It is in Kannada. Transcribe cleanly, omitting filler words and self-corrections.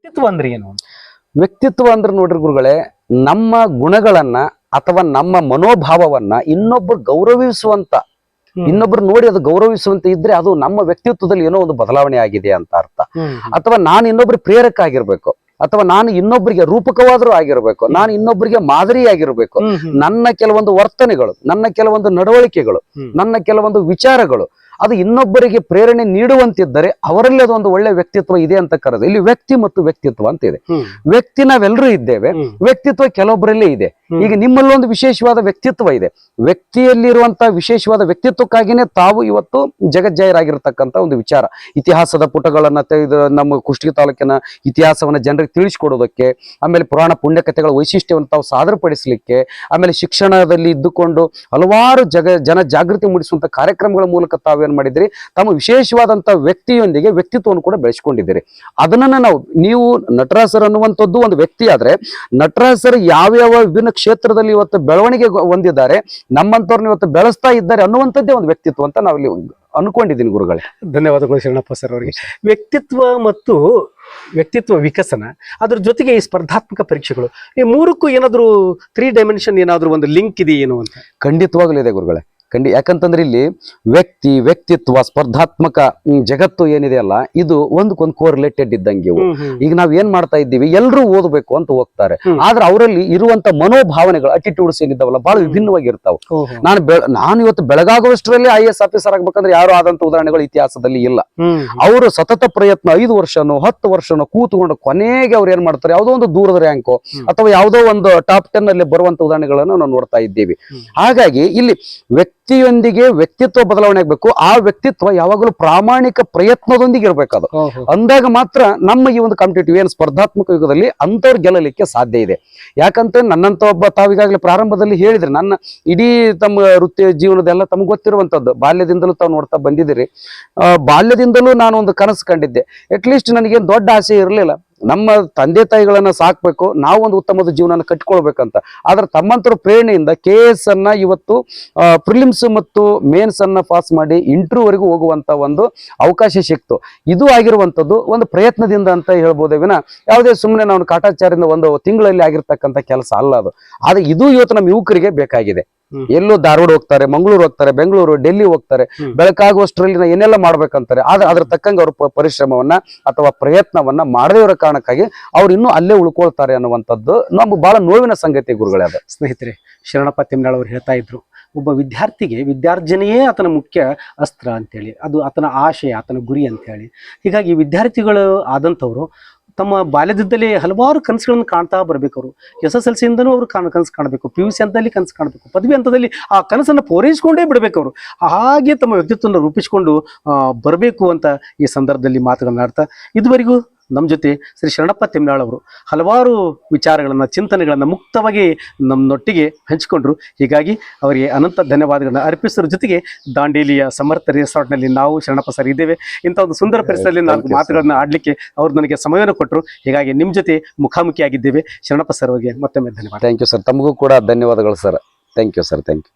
ವ್ಯಕ್ತಿತ್ವ ಅಂದ್ರೆ ಏನು? ವ್ಯಕ್ತಿತ್ವ ಅಂದ್ರೆ ನೋಡ್ರಿ ಗುರುಗಳೇ, ನಮ್ಮ ಗುಣಗಳನ್ನ ಅಥವಾ ನಮ್ಮ ಮನೋಭಾವವನ್ನ ಇನ್ನೊಬ್ಬರು ಗೌರವಿಸುವಂತ, ಇನ್ನೊಬ್ರು ನೋಡಿ ಅದು ಗೌರವಿಸುವಂತ ಇದ್ರೆ ಅದು ನಮ್ಮ ವ್ಯಕ್ತಿತ್ವದಲ್ಲಿ ಏನೋ ಒಂದು ಬದಲಾವಣೆ ಆಗಿದೆ ಅಂತ ಅರ್ಥ. ಅಥವಾ ನಾನು ಇನ್ನೊಬ್ರಿಗೆ ಪ್ರೇರಕ ಆಗಿರ್ಬೇಕು, ಅಥವಾ ನಾನು ಇನ್ನೊಬ್ಬರಿಗೆ ರೂಪಕವಾದರೂ ಆಗಿರ್ಬೇಕು, ನಾನು ಇನ್ನೊಬ್ಬರಿಗೆ ಮಾದರಿ ಆಗಿರ್ಬೇಕು. ನನ್ನ ಕೆಲವೊಂದು ವರ್ತನೆಗಳು, ನನ್ನ ಕೆಲವೊಂದು ನಡವಳಿಕೆಗಳು, ನನ್ನ ಕೆಲವೊಂದು ವಿಚಾರಗಳು ಅದು ಇನ್ನೊಬ್ಬರಿಗೆ ಪ್ರೇರಣೆ ನೀಡುವಂತಿದ್ದರೆ ಅವರಲ್ಲಿ ಅದೊಂದು ಒಳ್ಳೆ ವ್ಯಕ್ತಿತ್ವ ಇದೆ ಅಂತ ಕರೆದು. ಇಲ್ಲಿ ವ್ಯಕ್ತಿ ಮತ್ತು ವ್ಯಕ್ತಿತ್ವ ಅಂತ ಇದೆ. ವ್ಯಕ್ತಿ ನಾವೆಲ್ಲರೂ ಇದ್ದೇವೆ, ವ್ಯಕ್ತಿತ್ವ ಕೆಲವೊಬ್ಬರಲ್ಲೇ ಇದೆ. ಈಗ ನಿಮ್ಮಲ್ಲಿ ಒಂದು ವಿಶೇಷವಾದ ವ್ಯಕ್ತಿತ್ವ ಇದೆ. ವ್ಯಕ್ತಿಯಲ್ಲಿರುವಂತಹ ವಿಶೇಷವಾದ ವ್ಯಕ್ತಿತ್ವಕ್ಕಾಗಿನೇ ತಾವು ಇವತ್ತು ಜಗಜ್ಜಾಹೀರಾಗಿರ್ತಕ್ಕಂಥ ಒಂದು ವಿಚಾರ. ಇತಿಹಾಸದ ಪುಟಗಳನ್ನ ತೆಗೆದು ನಮ್ಮ ಕುಷ್ಟಗಿ ತಾಲೂಕಿನ ಇತಿಹಾಸವನ್ನ ಜನರಿಗೆ ತಿಳಿಸಿಕೊಡೋದಕ್ಕೆ, ಆಮೇಲೆ ಪುರಾಣ ಪುಣ್ಯಕಥೆಗಳ ವೈಶಿಷ್ಟ್ಯವನ್ನು ತಾವು ಸಾದರಪಡಿಸಲಿಕ್ಕೆ, ಆಮೇಲೆ ಶಿಕ್ಷಣದಲ್ಲಿ ಇದ್ದುಕೊಂಡು ಹಲವಾರು ಜನ ಜಾಗೃತಿ ಮೂಡಿಸುವಂತ ಕಾರ್ಯಕ್ರಮಗಳ ಮೂಲಕ ತಾವೇನ್ ಮಾಡಿದ್ರಿ, ತಮ್ಮ ವಿಶೇಷವಾದಂತಹ ವ್ಯಕ್ತಿಯೊಂದಿಗೆ ವ್ಯಕ್ತಿತ್ವವನ್ನು ಕೂಡ ಬೆಳೆಸ್ಕೊಂಡಿದ್ದೀರಿ. ಅದನ್ನ ನೀವು ನಟರಾಜ್ ಸರ್ ಅನ್ನುವಂಥದ್ದು ಒಂದು ವ್ಯಕ್ತಿ ಆದ್ರೆ, ನಟರಾಜ್ ಸರ್ ಯಾವ್ಯಾವ ವಿಭಿನ್ನ ಕ್ಷೇತ್ರದಲ್ಲಿ ಇವತ್ತು ಬೆಳವಣಿಗೆ ಹೊಂದಿದ್ದಾರೆ, ನಮ್ಮಂತವ್ರನ್ನ ಇವತ್ತು ಬೆಳೆಸ್ತಾ ಇದ್ದಾರೆ ಅನ್ನುವಂಥದ್ದೇ ಒಂದು ವ್ಯಕ್ತಿತ್ವ ಅಂತ ನಾವಿಲ್ಲಿ ಅನ್ಕೊಂಡಿದ್ದೀನಿ ಗುರುಗಳೇ. ಧನ್ಯವಾದಗಳು ಶರಣಪ್ಪ ಸರ್ ಅವರಿಗೆ. ವ್ಯಕ್ತಿತ್ವ ಮತ್ತು ವ್ಯಕ್ತಿತ್ವ ವಿಕಸನ, ಅದ್ರ ಜೊತೆಗೆ ಈ ಸ್ಪರ್ಧಾತ್ಮಕ ಪರೀಕ್ಷೆಗಳು, ಈ ಮೂರಕ್ಕೂ ಏನಾದ್ರು 3 ಡೈಮೆನ್ಷನ್ ಏನಾದ್ರು ಒಂದು ಲಿಂಕ್ ಇದೆಯೇನು ಅಂತ? ಖಂಡಿತವಾಗ್ಲೂ ಇದೆ ಗುರುಗಳೇ. ಯಾಕಂತಂದ್ರೆ ಇಲ್ಲಿ ವ್ಯಕ್ತಿತ್ವ ಸ್ಪರ್ಧಾತ್ಮಕ ಜಗತ್ತು ಏನಿದೆ ಅಲ್ಲ, ಇದು ಒಂದಕ್ಕೊಂದು ಕೋರಿಲೇಟೆಡ್ ಇದ್ದಂಗೆ. ಈಗ ನಾವ್ ಏನ್ ಮಾಡ್ತಾ ಇದ್ದೀವಿ, ಎಲ್ರೂ ಓದಬೇಕು ಅಂತ ಹೋಗ್ತಾರೆ, ಆದ್ರೆ ಅವರಲ್ಲಿ ಇರುವಂತ ಮನೋಭಾವನೆಗಳು, ಅಟಿಟ್ಯೂಡ್ಸ್ ಏನಿದ್ದಾವಲ್ಲ ಬಹಳ ವಿಭಿನ್ನವಾಗಿರ್ತಾವ. ನಾನು ಇವತ್ತು ಬೆಳಗಾಗುವಷ್ಟರಲ್ಲಿ IAS ಆಫೀಸರ್ ಆಗ್ಬೇಕಂದ್ರೆ ಯಾರು ಆದಂತ ಉದಾಹರಣೆಗಳು ಇತಿಹಾಸದಲ್ಲಿ ಇಲ್ಲ. ಅವರು ಸತತ ಪ್ರಯತ್ನ 5 ವರ್ಷನೋ 10 ವರ್ಷನೋ ಕೂತ್ಕೊಂಡು ಕೊನೆಗೆ ಅವ್ರು ಏನ್ ಮಾಡ್ತಾರೆ, ಯಾವುದೋ ಒಂದು ದೂರದ ರ್ಯಾಂಕೋ ಅಥವಾ ಯಾವುದೋ ಒಂದು ಟಾಪ್ 10 ಅಲ್ಲಿ ಬರುವಂತ ಉದಾಹರಣೆಗಳನ್ನು ನಾವು ನೋಡ್ತಾ ಇದ್ದೀವಿ. ಹಾಗಾಗಿ ಇಲ್ಲಿ ವ್ಯಕ್ತಿಯೊಂದಿಗೆ ವ್ಯಕ್ತಿತ್ವ ಬದಲಾವಣೆ ಆಗ್ಬೇಕು. ಆ ವ್ಯಕ್ತಿತ್ವ ಯಾವಾಗಲೂ ಪ್ರಾಮಾಣಿಕ ಪ್ರಯತ್ನದೊಂದಿಗೆ ಇರ್ಬೇಕದು. ಅಂದಾಗ ಮಾತ್ರ ನಮ್ಮ ಈ ಒಂದು ಕಾಂಪಿಟೇಟಿವ್ ಏನು ಸ್ಪರ್ಧಾತ್ಮಕ ಯುಗದಲ್ಲಿ ಅಂತವ್ರು ಗೆಲ್ಲಲಿಕ್ಕೆ ಸಾಧ್ಯ ಇದೆ. ಯಾಕಂತ ನನ್ನಂತ ಒಬ್ಬ, ತಾವೀಗಾಗಲೇ ಪ್ರಾರಂಭದಲ್ಲಿ ಹೇಳಿದ್ರೆ, ನನ್ನ ಇಡೀ ತಮ್ಮ ವೃತ್ತಿ ಜೀವನದೆಲ್ಲ ತಮ್ಗೆ ಗೊತ್ತಿರುವಂತದ್ದು, ಬಾಲ್ಯದಿಂದಲೂ ತಾವು ನೋಡ್ತಾ ಬಂದಿದ್ದೀರಿ. ಬಾಲ್ಯದಿಂದಲೂ ನಾನು ಒಂದು ಕನಸು ಕಂಡಿದ್ದೆ. ಅಟ್ಲೀಸ್ಟ್ ನನಗೇನು ದೊಡ್ಡ ಆಸೆ ಇರಲಿಲ್ಲ, ನಮ್ಮ ತಂದೆ ತಾಯಿಗಳನ್ನ ಸಾಕ್ಬೇಕು, ನಾವೊಂದು ಉತ್ತಮದ ಜೀವನ ಕಟ್ಕೊಳ್ಬೇಕಂತ. ಆದ್ರೆ ತಮ್ಮಂತರ ಪ್ರೇರಣೆಯಿಂದ KS ಅನ್ನ ಇವತ್ತು ಪ್ರಿಲಿಮ್ಸ್ ಮತ್ತು ಮೇನ್ಸ್ ಅನ್ನ ಪಾಸ್ ಮಾಡಿ ಇಂಟರ್ವ್ಯೂವರೆಗೂ ಹೋಗುವಂತ ಒಂದು ಅವಕಾಶ ಸಿಕ್ತು. ಇದು ಆಗಿರುವಂತದ್ದು ಒಂದು ಪ್ರಯತ್ನದಿಂದ ಅಂತ ಹೇಳ್ಬೋದೇ ವಿನ ಯಾವುದೇ ಸುಮ್ಮನೆ ನಾವು ಕಾಟಾಚಾರದಿಂದ ಒಂದು ತಿಂಗಳಲ್ಲಿ ಆಗಿರ್ತಕ್ಕಂಥ ಕೆಲಸ ಅಲ್ಲ ಅದು. ಆದ್ರೆ ಇದು ಇವತ್ತು ನಮ್ಮ ಯುವಕರಿಗೆ ಬೇಕಾಗಿದೆ. ಎಲ್ಲೋ ಧಾರವಾಡ ಹೋಗ್ತಾರೆ, ಮಂಗಳೂರು ಹೋಗ್ತಾರೆ, ಬೆಂಗಳೂರು, ಡೆಲ್ಲಿ ಹೋಗ್ತಾರೆ, ಬೆಳಕಾಗುವಷ್ಟರಲ್ಲಿ ಏನೆಲ್ಲ ಮಾಡ್ಬೇಕಂತಾರೆ. ಆದ್ರೆ ಅದ್ರ ತಕ್ಕಂಗೆ ಅವ್ರ ಪರಿಶ್ರಮವನ್ನ ಅಥವಾ ಪ್ರಯತ್ನವನ್ನ ಮಾಡದೇ ಇರೋ ಕಾರಣಕ್ಕಾಗಿ ಅವ್ರು ಇನ್ನೂ ಅಲ್ಲೇ ಉಳ್ಕೊಳ್ತಾರೆ ಅನ್ನುವಂಥದ್ದು ನಮ್ಗೆ ಬಹಳ ನೋವಿನ ಸಂಗತಿ ಗುರುಗಳೇ. ಅದ ಸ್ನೇಹಿತರೆ, ಶರಣಪ್ಪ ತಿಮ್ನಾಳ್ ಅವರು ಹೇಳ್ತಾ ಇದ್ರು, ಒಬ್ಬ ವಿದ್ಯಾರ್ಥಿಗೆ ವಿದ್ಯಾರ್ಜನೆಯೇ ಆತನ ಮುಖ್ಯ ಅಸ್ತ್ರ ಅಂತೇಳಿ, ಅದು ಆತನ ಆಶಯ, ಆತನ ಗುರಿ ಅಂತೇಳಿ. ಹೀಗಾಗಿ ವಿದ್ಯಾರ್ಥಿಗಳು ಆದಂಥವ್ರು ತಮ್ಮ ಬಾಲ್ಯದಿಂದಲೇ ಹಲವಾರು ಕನಸುಗಳನ್ನು ಕಾಣ್ತಾ ಬರ್ಬೇಕು. ಅವರು SSLC ಇಂದನೂ ಅವರು ಕನಸು ಕಾಣಬೇಕು, PUC ಹಂತದಲ್ಲಿ ಕನಸು ಕಾಣಬೇಕು, ಪದವಿ ಹಂತದಲ್ಲಿ ಆ ಕನಸನ್ನು ಪೂರೈಸಿಕೊಂಡೇ ಬಿಡಬೇಕು. ಅವರು ಹಾಗೆ ತಮ್ಮ ವ್ಯಕ್ತಿತ್ವವನ್ನು ರೂಪಿಸಿಕೊಂಡು ಬರಬೇಕು ಅಂತ ಈ ಸಂದರ್ಭದಲ್ಲಿ ಮಾತುಗಳನ್ನ ಆಡ್ತಾ, ಇದುವರೆಗೂ ನಮ್ಮ ಜೊತೆ ಶ್ರೀ ಶರಣಪ್ಪ ತಿಮ್ನಾಳ್ ಅವರು ಹಲವಾರು ವಿಚಾರಗಳನ್ನು, ಚಿಂತನೆಗಳನ್ನು ಮುಕ್ತವಾಗಿ ನಮ್ಮೊಟ್ಟಿಗೆ ಹಂಚಿಕೊಂಡ್ರು. ಹೀಗಾಗಿ ಅವರಿಗೆ ಅನಂತ ಧನ್ಯವಾದಗಳನ್ನ ಅರ್ಪಿಸೋದ್ರ ಜೊತೆಗೆ, ದಾಂಡೇಲಿಯ ಸಮರ್ಥ ರೆಸಾರ್ಟ್ನಲ್ಲಿ ನಾವು ಶರಣಪ್ಪ ಸರ್ ಇದ್ದೇವೆ. ಇಂಥ ಒಂದು ಸುಂದರ ಪರಿಸರದಲ್ಲಿ 4 ಮಾತುಗಳನ್ನ ಆಡ್ಲಿಕ್ಕೆ ಅವ್ರು ನನಗೆ ಸಮಯವನ್ನು ಕೊಟ್ಟರು. ಹೀಗಾಗಿ ನಿಮ್ಮ ಜೊತೆ ಮುಖಾಮುಖಿಯಾಗಿದ್ದೇವೆ. ಶರಣಪ್ಪ ಸರ್ ಅವರಿಗೆ ಮತ್ತೊಮ್ಮೆ ಧನ್ಯವಾದ. Thank you sir. ತಮಗೂ ಕೂಡ ಧನ್ಯವಾದಗಳು sir. Thank you sir. Thank you.